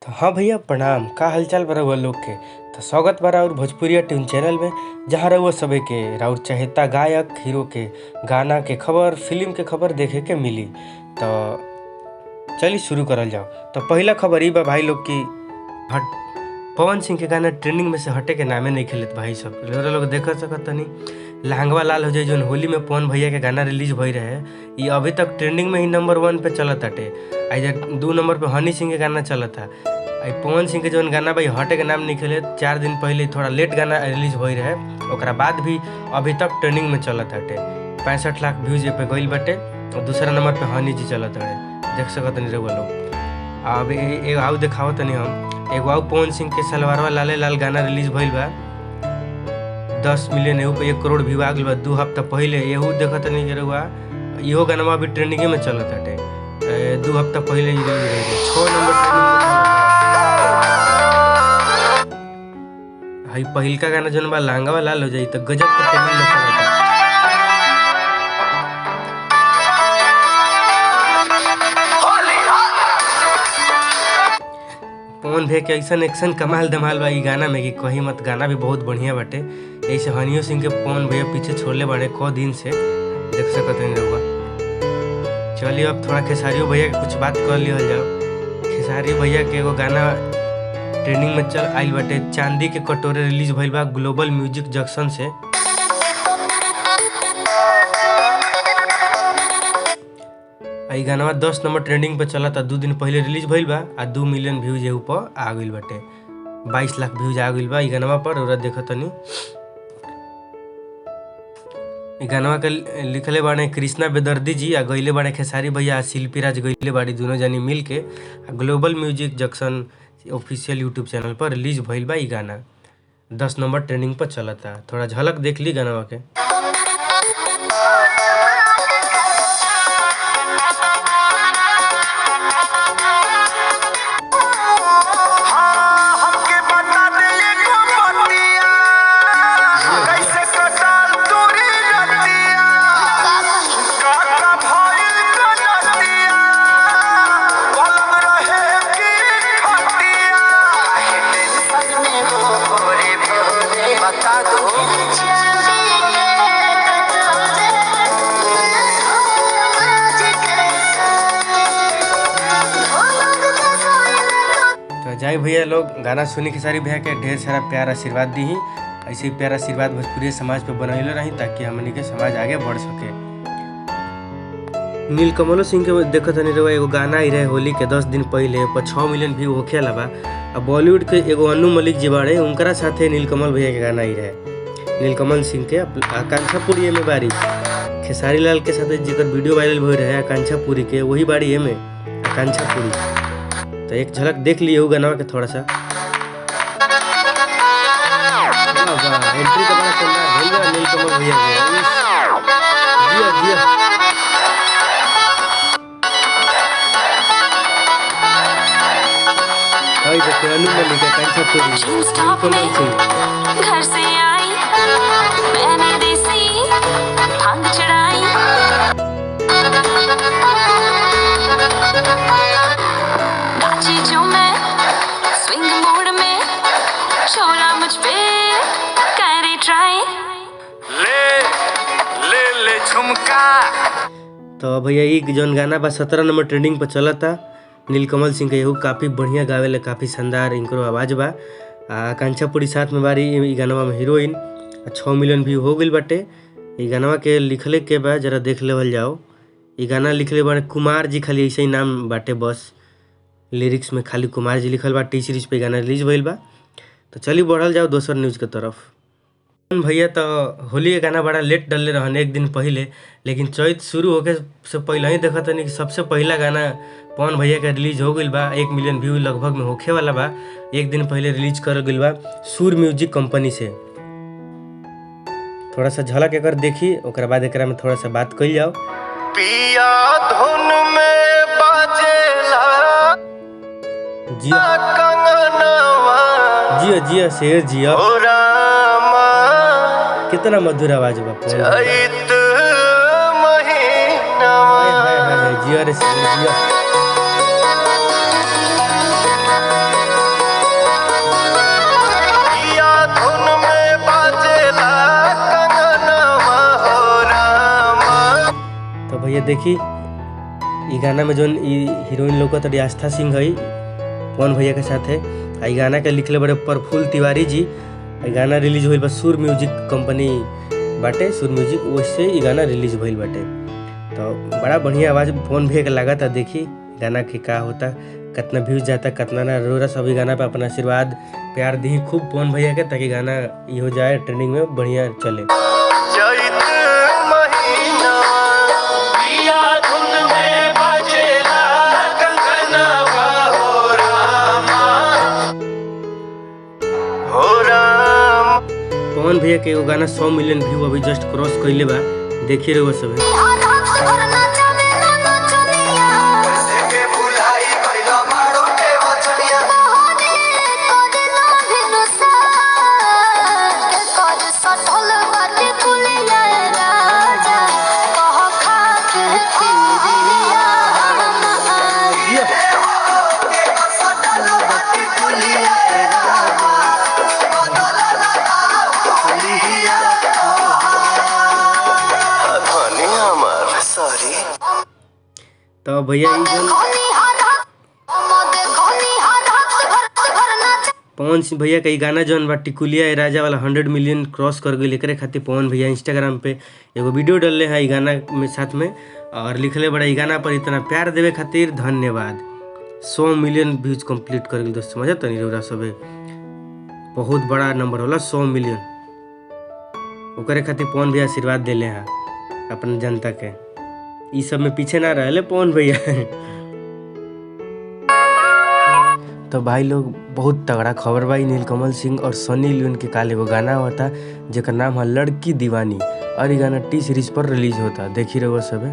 तो हाँ भैया प्रणाम। का हालचाल बा रउआ लोग के। तो स्वागत बा और भोजपुरिया ट्यून चैनल में, जहाँ रउआ सभे के राउर चहेता गायक हीरो के गाना के खबर, फिल्म के खबर देखे के मिली। तो चलिए शुरू करल जाओ। तो पहला खबर ई बा भाई लोग की पवन सिंह के गाना ट्रेंडिंग में से हटे के नामे नहीं खेलत भाई सब लोग देख सकत तनी। लहंगवा लाल हो जाए जो होली में पवन भैया के गाना रिलीज भई रहे, ये अभी तक ट्रेंडिंग में ही नंबर 1 पे चलत हटे। इधर 2 नंबर पे हनी सिंह के गाना चलत था। पवन सिंह के जो गाना भाई हटे के नाम नहीं खेले, 4 दिन पहले थोड़ा लेट गाना रिलीज भई रहे, ओकरा बाद भी अभी तक ट्रेंडिंग में चलत हटे। 65 लाख व्यूज पे गईल बाटे। और दूसरा नंबर पे हनी जी चलत रहे, देख सकत नहीं रउआ लोग। अब एगो आउ दिखावत तनी हम, एगो आउ पवन सिंह के सलवारवा लाले लाल गाना रिलीज भइल बा। 10 मिलियन एहू पे 1 करोड़ व्यू आ गइल बा 2 हफ्ता पहले। एहू देखत नहीं रउआ, इहो गाना अभी ट्रेंडिंग में चलत हटे। 2 हफ्ता पहले 6 नंबर हाई पहिलका गाना जौन बा लहंगवा लाल हो जाई तो गजब के ट्रेंडिंग में चलत। पवन भैया के ऐसा एक्शन कमाल धमाल बा ई गाना में कि कहीं मत। गाना भी बहुत बढ़िया बाटे। ऐसे हनियो सिंह के पवन भैया पीछे छोड़ले बाड़े को दिन से, देख सकत हैं रउआ। चलिए अब थोड़ा खेसारियो भैया के कुछ बात कर लिहल जाओ। खेसारी भैया के एगो गाना ट्रेंडिंग में चल आइल बाटे, चांदी के कटोरे रिलीज भइल बा ग्लोबल म्यूजिक जंक्शन से। ई गाना 10 नंबर ट्रेंडिंग पे चला था। 2 दिन पहले रिलीज भइल बा आ 2 मिलियन व्यूज एहू पर आ गइल बाटे। 22 लाख व्यूज आ गइल बा ई गाना पर। और देखत तनी ई गाना के लिखले बाड़े कृष्णा बेदर्दी जी आ गइले बाड़े खेसारी भैया, शिल्पी राज गइले बाड़ी, दोनों जनी मिल के global music junction official YouTube channel पर रिलीज भइल बा ई गाना। 10 नंबर ट्रेंडिंग पर चला था। थोड़ा झलक देख ली गाना के। जाए भैया लोग गाना सुनी खेसारी भैया के ढेर सारा प्यार आशीर्वाद दी ही। ऐसे ही प्यार आशीर्वाद भोजपुरी समाज पे बनैले रही ताकि हमनी के समाज आगे बढ़ सके। नीलकमलो सिंह के देखत नहीं रहो, एगो गाना ही रहे होली के 10 दिन पहले पर 6 मिलियन व्यू होखे लबा। अब बॉलीवुड के एगो अनु मलिक जी बाड़े, उनकरा साथे नीलकमल भैया के गाना ही रहे। नीलकमल सिंह के आकांक्षा पुरी में बारी, खेसारी लाल के साथ जेकर वीडियो वायरल हो रहे आकांक्षा पुरी के, वही बाड़ी में आकांक्षा पुरी। तो एक झलक देख लिए हो गाना के थोड़ा सा। एंट्री तो बड़ा शानदार भइल नीलकमल भैया के। जिया जिया भाई देखो अनु मलिक का कांचा पूरी नीलकमल सिंह। घर से आई मैंने देसी भांग चढ़ाई, नाची जो मैं स्विंग मोड में, छोरा मुझ पे करे ट्राई, ले ले ले झुमका। तो भैया ई जौन गाना बा 17 नंबर ट्रेंडिंग पर चला था। नीलकमल सिंह के एहू काफ़ी बढ़िया गावेले, काफ़ी शानदार इनको आवाज़ बा। आकांक्षा पुरी साथ में बारी ई गाना में हीरोइन। 6 मिलियन व्यू हो गइल बाटे। ई गाना के लिखले के बा जरा देख लेवल जाओ। ई गाना लिखले बाटे कुमार जी, खाली ऐसे ही नाम बाटे बस। लिरिक्स में खाली कुमार जी लिखल बा। टी सीरीज पे गाना रिलीज भइल बा। तो चलिए बढ़ल जाओ दोसर न्यूज़ के तरफ। भैया तो होली के गाना बड़ा लेट डलले रहन 1 दिन पहले, लेकिन चैत शुरू होके से पहले ही देखा तनी कि सबसे पहला गाना पवन भैया का रिलीज हो गइल बा। 1 मिलियन व्यू लगभग में होखे वाला बा। 1 दिन पहले रिलीज कर गइल बा सुर म्यूजिक कंपनी से। थोड़ा सा झलक एकर देखी, ओकरा बाद एकरा में थोड़ा सा बात कइल जाओ। पिया धुन में बाजेला जिया कंगनवा, जिया जिया शेर जिया, ओ रामा कितना मधुर आवाज बा। चैत महीनवा, जिया रे जिया। भैया देखी ई गाना में जौन ई हीरोइन लोग तो आस्था सिंह है पवन भैया के साथ है। ई गाना के लिखले बड़े प्रफुल्ल तिवारी जी। ई गाना रिलीज हुई बा सुर म्यूजिक कंपनी बाटे, सुर म्यूजिक वैसे ई गाना रिलीज भइल बाटे। तो बड़ा बढ़िया आवाज़ पवन भैया के लगा था। देखी गाना के का होता, कितना व्यूज जाता, कितना ना रोरा सभी गाना पे अपना आशीर्वाद प्यार दी खूब पवन भैया के, ताकि गाना ये हो जाए ट्रेंडिंग में बढ़िया चले। चैत महीना पिया धुन में बजेला कंगनवा हो राम। पवन भैया के वो गाना 100 मिलियन व्यू अभी जस्ट क्रॉस कइले बा। देखिए रहो सब तो भैया पवन सिंह भैया का गाना जौन बा टिकुलिया राजा वाला 100 मिलियन क्रॉस कर गई। एकरे खातिर पवन भैया इंस्टाग्राम पे एगो वीडियो डालले हैं ई गाना में साथ में, और लिखले बड़ा ई गाना पर इतना प्यार देवे खातिर धन्यवाद। 100 मिलियन व्यूज कंप्लीट कर गई दोस्त, समझ तनी रउरा सबे बहुत बड़ा नंबर होला 100 मिलियन। ओकरे खातिर पवन भैया आशीर्वाद देले हैं अपन जनता के, ई सब में पीछे ना रहले पवन भैया। तो भाई लोग बहुत तगड़ा खबर भाई, नीलकमल सिंह और सनी लियोन के काल एगो गाना होता जेकर नाम है लड़की दीवानी, और ये गाना टी सीरीज पर रिलीज होता। देखी रहो सब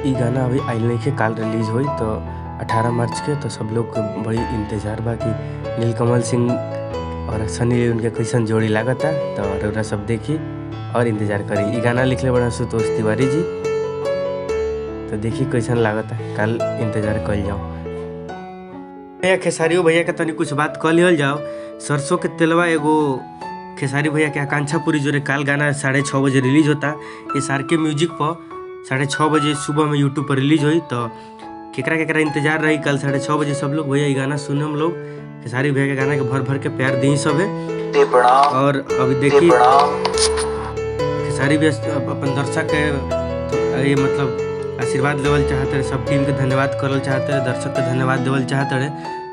ई गाना अभी आइल नहीं के काल रिलीज हुई तो 18 मार्च के। तो सब लोग को बड़ी इंतजार बा कि नीलकमल सिंह और सनी लियोन के कैसन जोड़ी लागता। तो रउरा सब देखी और इंतजार करी। ई गाना लिखले बड़ा सुतोष तिवारी जी। तो देखी कैसन लागता, कल इंतजार कल जाओ। भैया खेसारियो भैया के तनी कुछ बात कह लियल जाओ। सरसों के तेलवा एगो खेसारी भैया के आकांक्षा पूरी जोरे काल गाना 6:30 बजे रिलीज होता। इस आर के म्यूजिक पर 6:30 बजे सुबह में यूट्यूब पर रिलीज हुई। तो केकरा इंतजार रही कल 6:30 बजे सब लोग भैया ये गाना सुने हम लोग। खेसारी भैया के गाना के भर भर के प्यार दी सब है। और अभी देखिए खेसारी भैया अपन दर्शक के ये मतलब आशीर्वाद लेवल चाहते रहे, सब टीम के धन्यवाद करल चाहते रहे, दर्शक के धन्यवाद देवल चाहते रहे।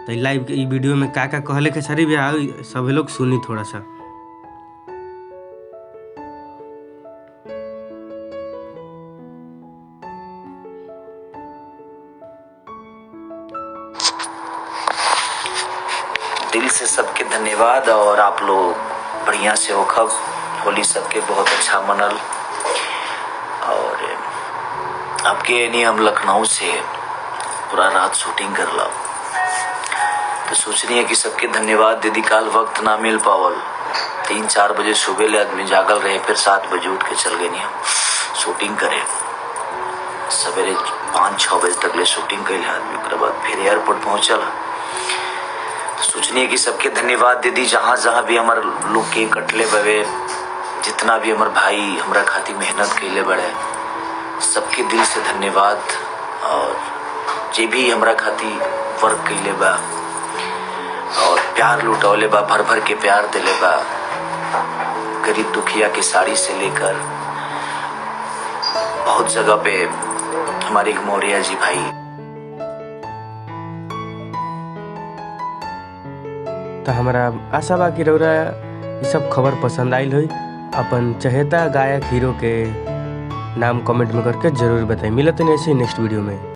तो लाइव के वीडियो में का कहले खेसारी भैया सब लोग सुनी थोड़ा सा। दिल से सबके धन्यवाद। और आप लोग बढ़िया से होखब, होली सबके बहुत अच्छा मनल। और आपके नहीं हम लखनऊ से पूरा रात शूटिंग कर ला, तो सोच रही है कि सबके धन्यवाद दीदी। काल वक्त ना मिल पावल, 3-4 बजे सुबह ले आदमी जागल रहे, फिर 7 बजे उठ के चल गए नहीं हम शूटिंग करे। सवेरे 5-6 बजे तक ले शूटिंग कैले आदमी, उसके बाद फिर एयरपोर्ट पहुँचल। सोचनी है कि सबके धन्यवाद दीदी। जहाँ जहाँ भी हमारे लोग के कटले बवे, जितना भी हमारे भाई हमारा खातिर मेहनत कैले बड़े, सबके दिल से धन्यवाद। और जे भी हमारा खातिर वर्क कैले बा और प्यार लुटौले बा, भर भर के प्यार दिले बा। गरीब दुखिया की साड़ी से लेकर बहुत जगह पे हमारे एक मौर्या जी भाई। तो हमारा आशा बा कि रउरा ये सब खबर पसंद आइल हुई। अपन चहेता गायक हीरो के नाम कमेंट में करके जरूर बताइए। मिलते हैं ऐसे नेक्स्ट वीडियो में।